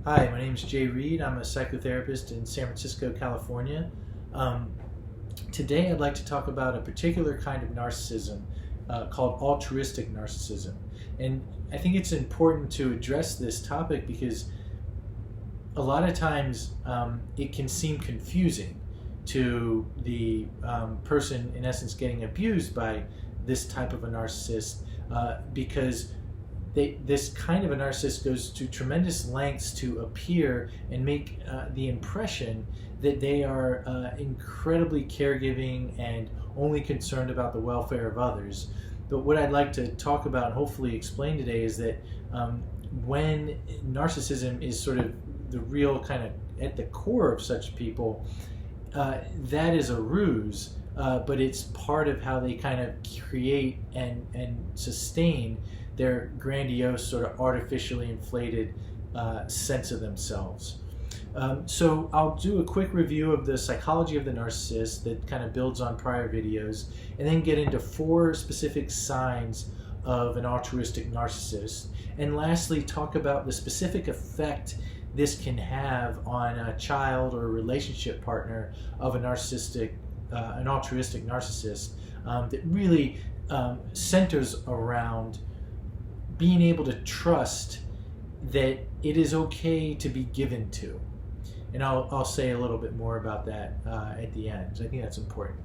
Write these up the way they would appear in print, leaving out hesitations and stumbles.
Hi, my name is Jayreid. I'm a psychotherapist in San Francisco, California. Today I'd like to talk about a particular kind of narcissism called altruistic narcissism. And I think it's important to address this topic because a lot of times it can seem confusing to the person, in essence, getting abused by this type of a narcissist because this kind of a narcissist goes to tremendous lengths to appear and make the impression that they are incredibly caregiving and only concerned about the welfare of others. But what I'd like to talk about and hopefully explain today is that when narcissism is sort of the real kind of at the core of such people, that is a ruse, but it's part of how they kind of create and sustain their grandiose, sort of artificially inflated sense of themselves. So I'll do a quick review of the psychology of the narcissist that kind of builds on prior videos, and then get into 4 specific signs of an altruistic narcissist. And lastly, talk about the specific effect this can have on a child or a relationship partner of an altruistic narcissist that really centers around being able to trust that it is okay to be given to. And I'll say a little bit more about that at the end. So I think that's important.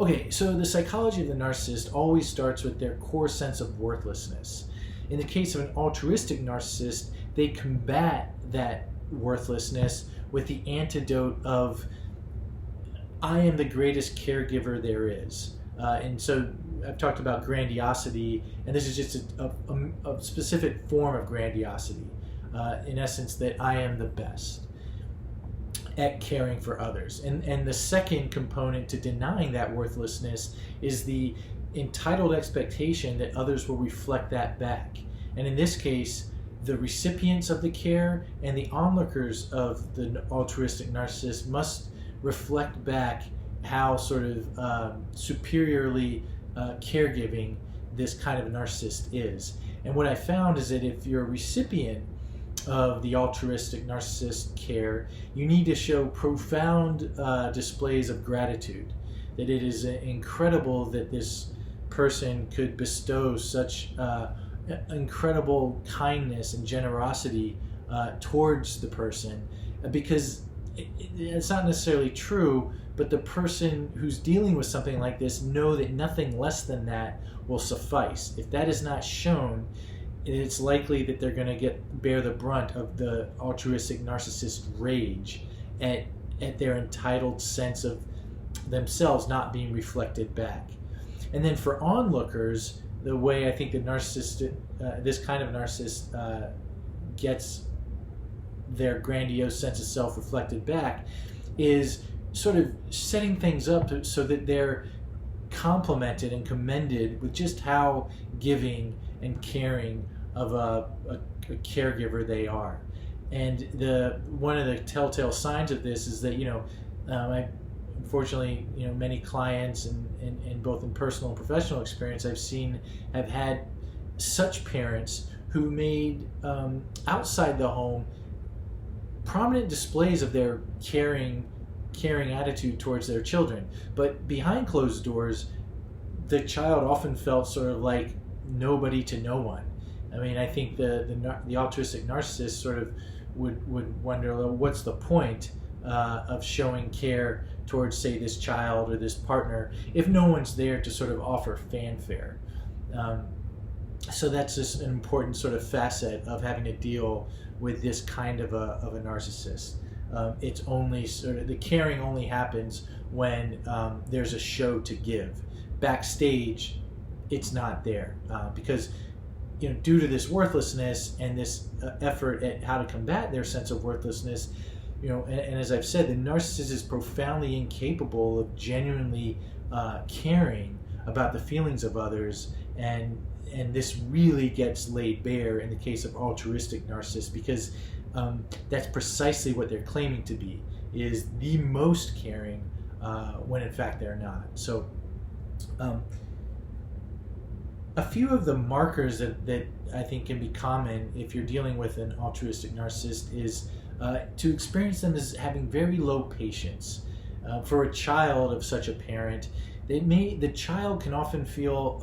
Okay, so the psychology of the narcissist always starts with their core sense of worthlessness. In the case of an altruistic narcissist, they combat that worthlessness with the antidote of, I am the greatest caregiver there is. And so I've talked about grandiosity, and this is just a specific form of grandiosity. In essence, that I am the best at caring for others. And the second component to denying that worthlessness is the entitled expectation that others will reflect that back. And in this case, the recipients of the care and the onlookers of the altruistic narcissist must reflect back how sort of superiorly caregiving this kind of a narcissist is. And what I found is that if you're a recipient of the altruistic narcissist care, you need to show profound displays of gratitude, that it is incredible that this person could bestow such incredible kindness and generosity towards the person, because it's not necessarily true, but the person who's dealing with something like this know that nothing less than that will suffice. If that is not shown, it's likely that they're going to bear the brunt of the altruistic narcissist rage at their entitled sense of themselves not being reflected back. And then for onlookers, the way I think the narcissist, this kind of narcissist gets their grandiose sense of self reflected back is sort of setting things up so that they're complimented and commended with just how giving and caring of a caregiver they are. And one of the telltale signs of this is that, unfortunately, many clients and both in personal and professional experience have had such parents who made outside the home prominent displays of their caring attitude towards their children, but behind closed doors the child often felt sort of like nobody to no one. I mean, I think the altruistic narcissist sort of would wonder, well, what's the point of showing care towards, say, this child or this partner if no one's there to sort of offer fanfare. So that's just an important sort of facet of having to deal with this kind of a narcissist. It's only sort of, the caring only happens when there's a show to give. Backstage, it's not there because due to this worthlessness and this effort at how to combat their sense of worthlessness, and as I've said, the narcissist is profoundly incapable of genuinely caring about the feelings of others, and this really gets laid bare in the case of altruistic narcissists, because that's precisely what they're claiming to be, is the most caring when in fact they're not. So A few of the markers that I think can be common if you're dealing with an altruistic narcissist is to experience them as having very low patience. For a child of such a parent, the child can often feel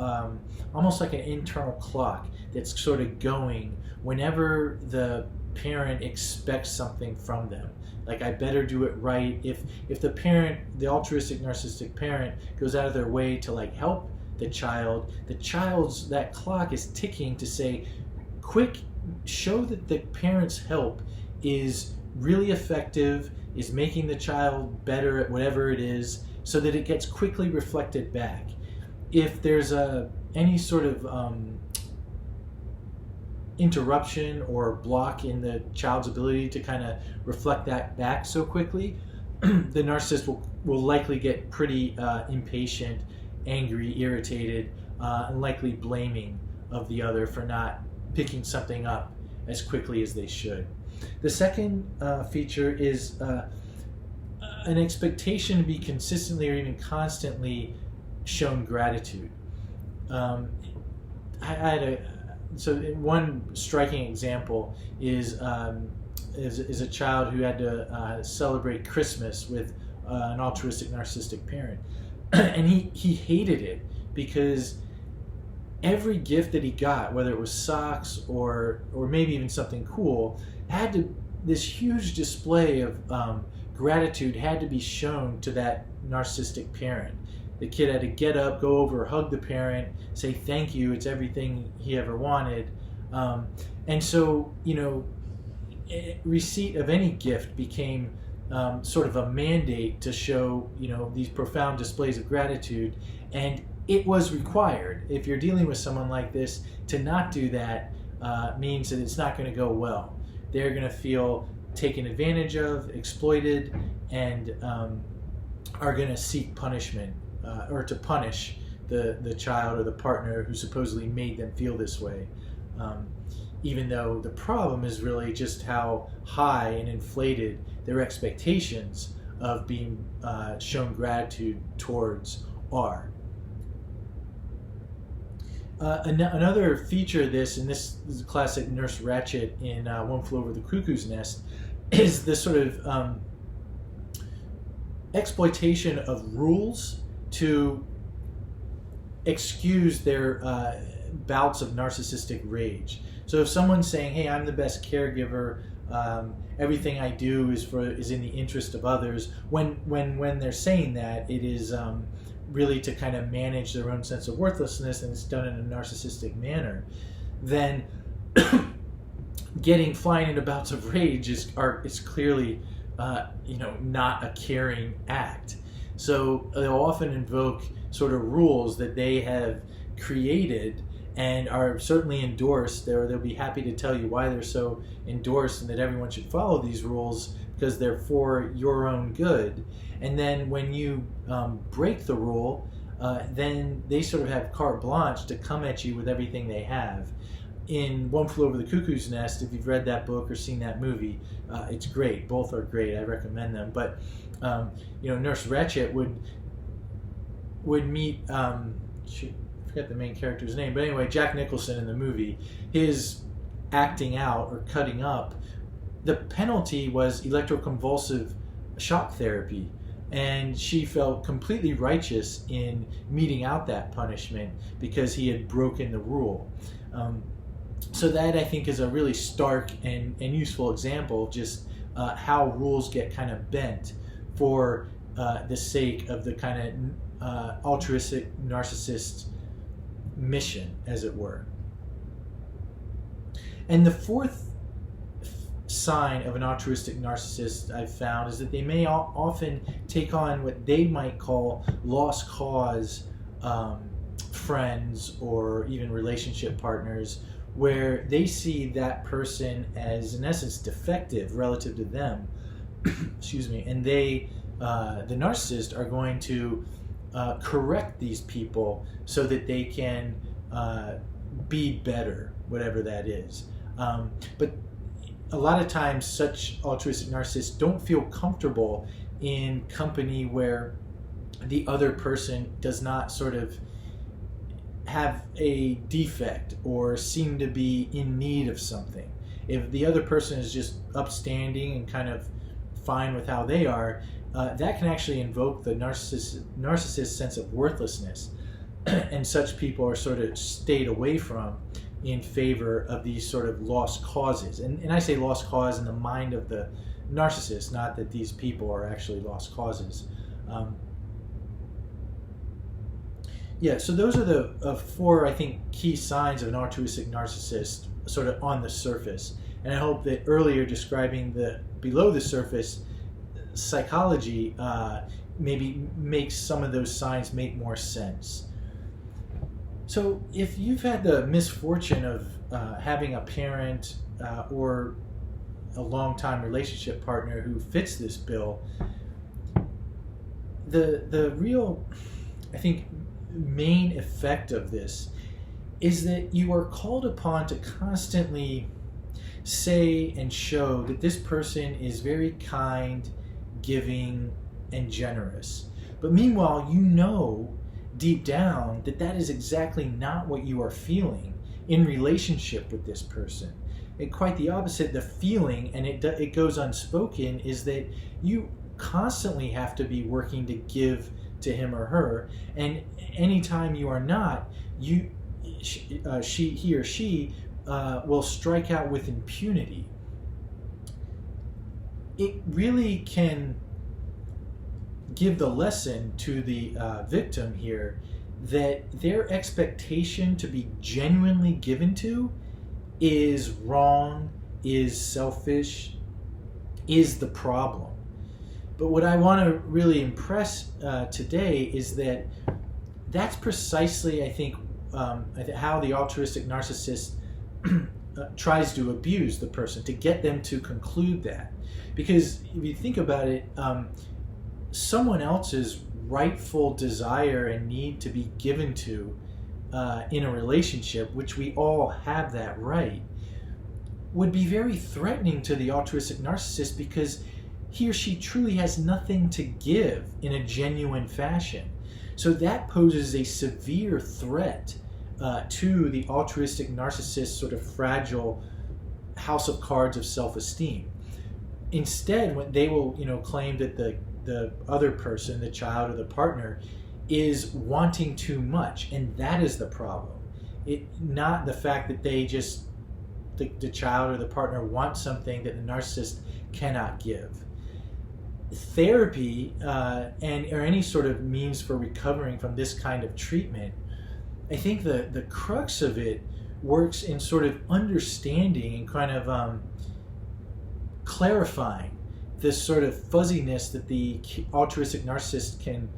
almost like an internal clock that's sort of going whenever the parent expects something from them. Like, I better do it right. If the parent, the altruistic narcissistic parent, goes out of their way to like help the child's that clock is ticking to say, quick, show that the parent's help is really effective, is making the child better at whatever it is, so that it gets quickly reflected back. If there's any sort of interruption or block in the child's ability to kind of reflect that back so quickly, the narcissist will likely get pretty impatient, angry, irritated, and likely blaming of the other for not picking something up as quickly as they should. The second feature is an expectation to be consistently or even constantly shown gratitude. One striking example is a child who had to celebrate Christmas with an altruistic narcissistic parent, and he hated it because every gift that he got, whether it was socks or maybe even something cool, this huge display of gratitude had to be shown to that narcissistic parent. The kid had to get up, go over, hug the parent, say thank you, it's everything he ever wanted. And so, receipt of any gift became sort of a mandate to show, these profound displays of gratitude. And it was required. If you're dealing with someone like this, to not do that means that it's not going to go well. They're going to feel taken advantage of, exploited, and are going to seek punishment or to punish the child or the partner who supposedly made them feel this way. Even though the problem is really just how high and inflated their expectations of being shown gratitude towards are. Another feature of this, and this is a classic Nurse Ratched in One Flew Over the Cuckoo's Nest, is this sort of exploitation of rules to excuse their bouts of narcissistic rage. So if someone's saying, "Hey, I'm the best caregiver. Everything I do is in the interest of others," when they're saying that, it is really to kind of manage their own sense of worthlessness, and it's done in a narcissistic manner, then flying into bouts of rage is clearly not a caring act. So they'll often invoke sort of rules that they have created and are certainly endorsed. They'll be happy to tell you why they're so endorsed and that everyone should follow these rules because they're for your own good. And then when you break the rule, then they sort of have carte blanche to come at you with everything they have. In One Flew Over the Cuckoo's Nest, if you've read that book or seen that movie, it's great. Both are great. I recommend them. But Nurse Ratched would meet I forget the main character's name, but anyway, Jack Nicholson in the movie. His acting out or cutting up, the penalty was electroconvulsive shock therapy, and she felt completely righteous in meting out that punishment because he had broken the rule. So that, I think, is a really stark and useful example of just how rules get kind of bent for the sake of the kind of altruistic narcissist mission, as it were. And the fourth sign of an altruistic narcissist I've found is that they may often take on what they might call lost cause friends or even relationship partners, where they see that person as, in essence, defective relative to them. Excuse me. And they, the narcissist, are going to correct these people so that they can be better, whatever that is. But a lot of times such altruistic narcissists don't feel comfortable in company where the other person does not sort of have a defect or seem to be in need of something. If the other person is just upstanding and kind of fine with how they are, that can actually invoke the narcissist sense of worthlessness. And such people are sort of stayed away from in favor of these sort of lost causes. And I say lost cause in the mind of the narcissist, not that these people are actually lost causes. Yeah, so those are the 4, I think, key signs of an altruistic narcissist sort of on the surface. And I hope that earlier describing the below the surface psychology maybe makes some of those signs make more sense. So if you've had the misfortune of having a parent or a long-time relationship partner who fits this bill, the real, I think, main effect of this is that you are called upon to constantly say and show that this person is very kind, giving, and generous. But meanwhile, you know deep down that that is exactly not what you are feeling in relationship with this person. And quite the opposite, the feeling, and it goes unspoken, is that you constantly have to be working to give to him or her, and anytime you are not, he or she will strike out with impunity. It really can give the lesson to the victim here that their expectation to be genuinely given to is wrong, is selfish, is the problem. But what I want to really impress today is that that's precisely, I think, how the altruistic narcissist tries to abuse the person, to get them to conclude that. Because if you think about it, someone else's rightful desire and need to be given to in a relationship, which we all have that right, would be very threatening to the altruistic narcissist, because he or she truly has nothing to give in a genuine fashion. So that poses a severe threat to the altruistic narcissist's sort of fragile house of cards of self-esteem. Instead, when they will, claim that the other person, the child or the partner, is wanting too much, and that is the problem. Not the fact that they just, the child or the partner wants something that the narcissist cannot give. Therapy or any sort of means for recovering from this kind of treatment, I think the crux of it works in sort of understanding and kind of clarifying this sort of fuzziness that the altruistic narcissist can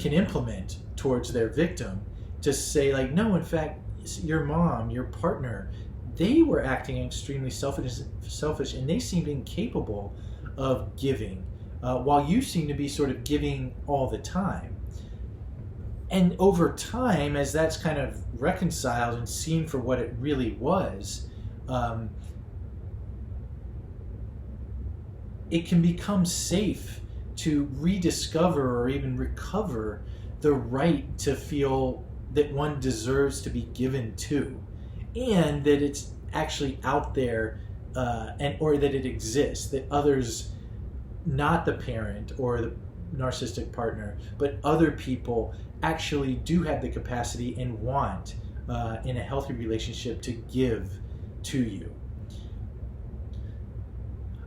implement towards their victim, to say, like, no, in fact, your mom, your partner, they were acting extremely selfish, and they seemed incapable of giving, while you seem to be sort of giving all the time. And over time, as that's kind of reconciled and seen for what it really was, it can become safe to rediscover or even recover the right to feel that one deserves to be given to, and that it's actually out there, or that it exists, that others, not the parent or the narcissistic partner, but other people actually do have the capacity and want in a healthy relationship to give to you.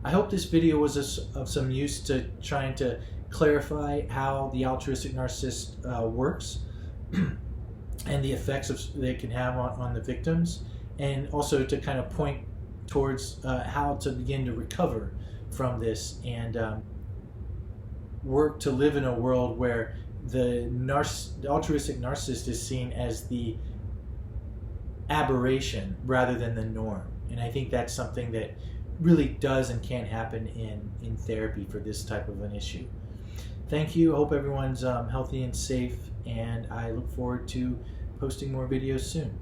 I hope this video was of some use to trying to clarify how the altruistic narcissist works and the effects they can have on the victims, and also to kind of point towards how to begin to recover from this and work to live in a world where the altruistic narcissist is seen as the aberration rather than the norm. And I think that's something that really does and can happen in therapy for this type of an issue. Thank you. I hope everyone's healthy and safe, and I look forward to posting more videos soon.